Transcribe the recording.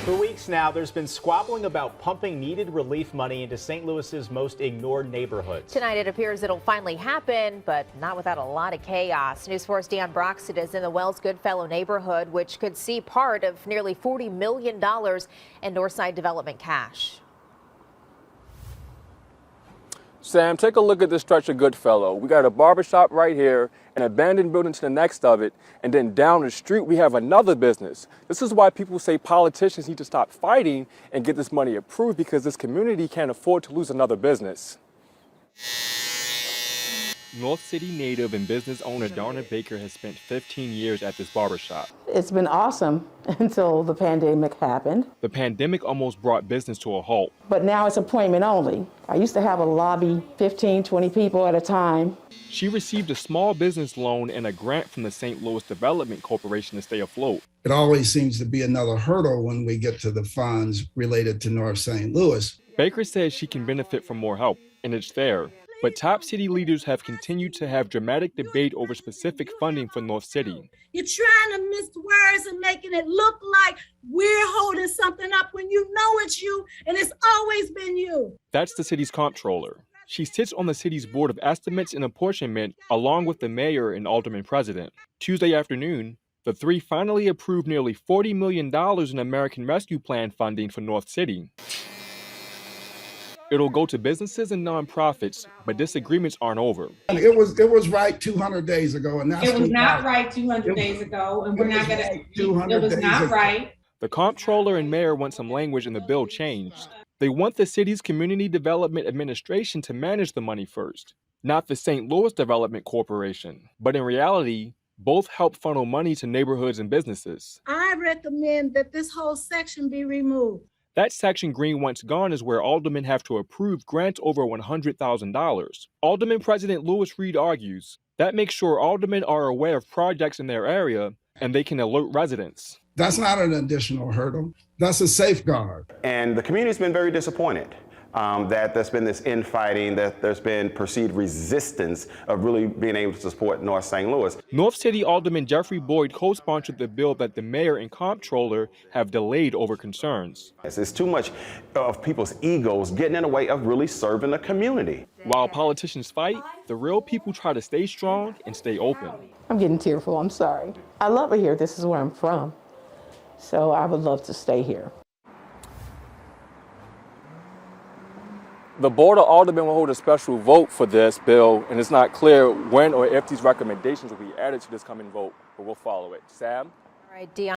For weeks now, there's been squabbling about pumping needed relief money into St. Louis's most ignored neighborhoods. Tonight, it appears it'll finally happen, but not without a lot of chaos. News 4's Dan Broxton is in the Wells Goodfellow neighborhood, which could see part of nearly $40 million in Northside Development cash. Sam, take a look at this stretch of Goodfellow. We got a barbershop right here, an abandoned building to the next of it, and then down the street we have another business. This is why people say politicians need to stop fighting and get this money approved, because this community can't afford to lose another business. North City native and business owner Donna Baker has spent 15 years at this barbershop. It's been awesome until the pandemic happened. The pandemic almost brought business to a halt. But now it's appointment only. I used to have a lobby, 15, 20 people at a time. She received a small business loan and a grant from the St. Louis Development Corporation to stay afloat. It always seems to be another hurdle when we get to the funds related to North St. Louis. Baker says she can benefit from more help, and it's fair. But top city leaders have continued to have dramatic debate over specific funding for North City. You're trying to mince words and making it look like we're holding something up when you know it's you and it's always been you. That's the city's comptroller. She sits on the city's Board of Estimates and Apportionment along with the mayor and alderman president. Tuesday afternoon, the three finally approved nearly $40 million in American Rescue Plan funding for North City. It'll go to businesses and nonprofits, but disagreements aren't over. It was right 200 days ago, and that's it was not right 200 days ago, and we're not going to. It was not right. The comptroller and mayor want some language in the bill changed. They want the city's Community Development Administration to manage the money first, not the St. Louis Development Corporation. But in reality, both help funnel money to neighborhoods and businesses. I recommend that this whole section be removed. That section Green wants gone is where aldermen have to approve grants over $100,000. Alderman President Lewis Reed argues that makes sure aldermen are aware of projects in their area and they can alert residents. That's not an additional hurdle. That's a safeguard. And the community's been very disappointed that there's been this infighting, that there's been perceived resistance of really being able to support North St. Louis. North City Alderman Jeffrey Boyd co-sponsored the bill that the mayor and comptroller have delayed over concerns. It's too much of people's egos getting in the way of really serving the community. While politicians fight, the real people try to stay strong and stay open. I'm getting tearful, I'm sorry. I love it here, this is where I'm from. So I would love to stay here. The Board of Aldermen will hold a special vote for this bill, and it's not clear when or if these recommendations will be added to this coming vote, but we'll follow it. Sam? All right, Dion.